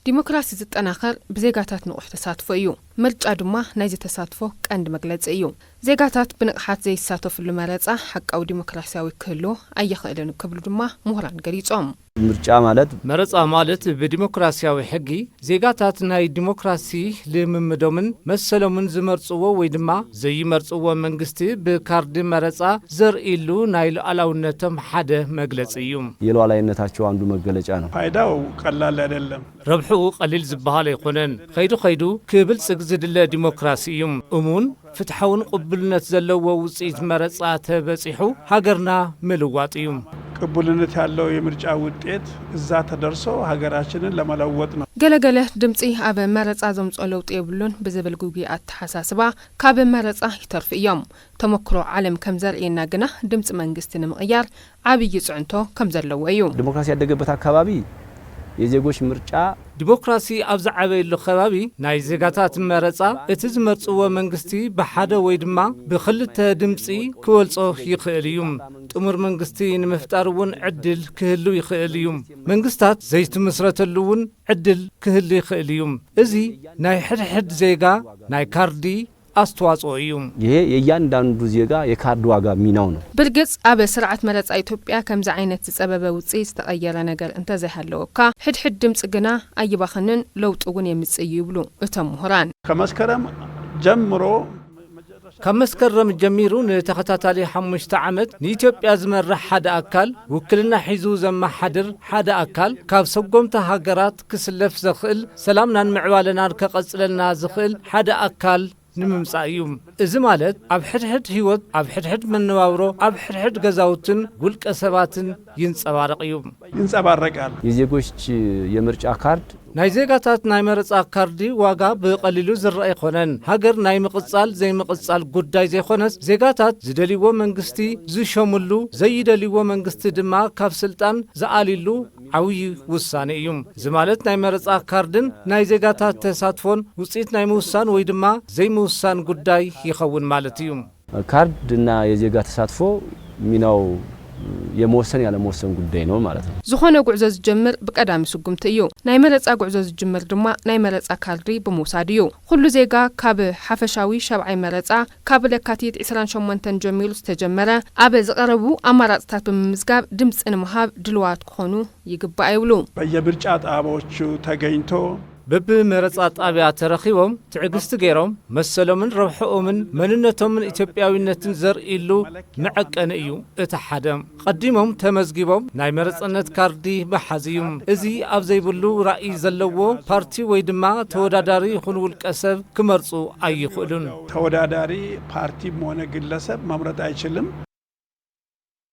ዲሞክራሲ ዝጠናኸር ብዜጋታት ንቑሕ ተሳትፎ እዩ ምርጫ ድማ ናይዚ ተሳትፎ ቀንዲ መግለጺ እዩ ዜጋታት ብንቕሓት ዘይሳተፍሉ መረጻ ሓቃዊ ዲሞክራሲያዊ ክህሉ ኣይኽእልን ክብሉ ድማ ምሁራን ገሊጾም ምርጫ ማለት መረጻ ማለት በዲሞክራሲያዊ ሕጊ ዜጋታት ናይ ዲሞክራሲ ልምምዶምን መሰሎምን ዝመርጽዎ ወይ ድማ ዘይመርጽዎ መንግስቲ ብካርዲ መረጻ ዘርኢሉ ናይ ሉዓላውነቶም ሓደ መግለጺ እዩ የሉዓላውነታቸው አንዱ መገለጫ ነው ፋይዳው ቀላል አይደለም ረብሑ ቀሊል ዝባሃል ይኮነን ከይዱ ክብልጽግ ዝድለ ዲሞክራሲ እዩ እሙን ፍትሐውን ቅቡልነት ዘለዎ ውጽኢት መረጻ ተበጺሑ ሃገርና ምልዋጥ እዩ ቅቡልነት ያለው የምርጫ ውጤት እዛ ተደርሶ ሀገራችንን ለመለወጥ ነው ገለገለ ድምጺ አበ መረጻ ዘምጾ ለውጥ ይብሉን በዘበል ጉጊ አተሐሳስባ ካብ መረጻ ይተርፍ እዮም ተመክሮ ዓለም ከም ዘርኤና ግና ድምጽ መንግስትን ምቅያር አብይ ጽዕንቶ ከም ዘለዎ እዩ ዲሞክራሲ ያደገበት አካባቢ የዜጎች ምርጫ ዲሞክራሲ አብዛ ዓበይሉ ከባቢ ናይ ዜጋታት መረጻ እቲ ዝመርጽዎ መንግስቲ በሓደ ወይ ድማ ብኽልተ ድምጺ ክወልጾ ይኽእል እዩ ጥሙር መንግስቲ ንምፍጣርውን ዕድል ክህሉ ይኽእል እዩ መንግስታት ዘይትመስረተሉውን ዕድል ክህሉ ይኽእል እዩ እዚ ናይ ሕድሕድ ዜጋ ናይ ካርዲ አስተዋጽኦ እዩ ይሄ የእያንዳንዱ ዜጋ የካርድ ዋጋ ሚናው ነው ብርግጽ አበ ስርዓት መረጻ ኢትዮጵያ ከምዛ አይነት ዝጸበበ ውጽኢት ተቀየረ ነገር እንተዘይሃለውካ ሕድሕድ ድምጽ ግና አይባኽንን ለውጥውን የምጽይ ይብሉ እቶም ምሁራን ከመስከረም ጀሚሩ ነተኸታታሊ 5 ዓመት ንኢትዮጵያ ዝመርሕ ሓደ አካል ውክልና ሒዙ ዘመሓድር ሓደ አካል ካብ ሰጎምታ ሃገራት ክስለፍ ዘኽእል ሰላምናን ምዕባለናን ከቀጽለልና ዝኽእል ሓደ አካል ንምምጻእዩ እዚ ማለት ኣብ ሕድሕድ ህይወት ኣብ ሕድሕድ መነባብሮ ኣብ ሕድሕድ ገዛውትን ጉልቀ ሰባትን ይንጸባረቃል የዜጎች የምርጫ ካርድ ናይ ዜጋታት ናይ መረጻ ካርዲ ዋጋ ብቀሊሉ ዝረአ ይኮነን ሃገር ናይ ምቅጻል ዘይምቅጻል ጉዳይ ዘይኾነስ ዜጋታት ዝደልይዎ መንግስቲ ዝሾምሉ ዘይደልይዎ መንግስቲ ድማ ካብ ስልጣን ዘአሊሉ ዓውይ ውሳኔ እዩ ዝማለት ናይ መረጻ ካርድን ናይ ዜጋታት ተሳትፎን ውጽኢት ናይ ምውሳን ወይ ድማ ዘይምውሳን ጉዳይ ይኸውን ማለት እዩ ካርድና የዜጋ ተሳትፎ ሚናው የመወሰን ያለ መወሰን ጉዳይ ነው ማለት ነው ዝኾነ ጉዕዞ ዝጀምር በቀዳሚ ስጉምት እዩ ናይ መረጻ ጉዕዞ ዝጀምር ድማ ናይ መረጻ ካርዲ በመውሳድ እዩ ሁሉ ዜጋ ካብ ሓፈሻዊ ሸብዓይ መረጻ ካብ ለካቲት 28 ጀሚሩ ዝተጀመረ አበ ዝቀረቡ አማራጭታት በመምዝጋብ ድምጽ ንምሃብ ድልዋት ክኾኑ ይግባእ ይብሉ በየምርጫ ጣቢያዎቹ ተገኝቶ በብመረጻ ጣቢያ ተረኺቦም ትዕግስት ገይሮም መሰሎምን ረብሖምን መንነቶምን ኢትዮጵያዊነትን ዘርኢሉ መዐቀን እዩ እቲ ሓደ ቀዲሞም ተመዝጊቦም ናይ መረጽነት ካርዲ በሓዝዩ እዚ ኣብ ዘይብሉ ራእይ ዘለዎ ፓርቲ ወይ ድማ ተወዳዳሪ ይኹን ውልቀ ሰብ ክመርጹ ኣይኽእሉን ተወዳዳሪ ፓርቲ ሆነ ግለሰብ መምረጥ አይችልም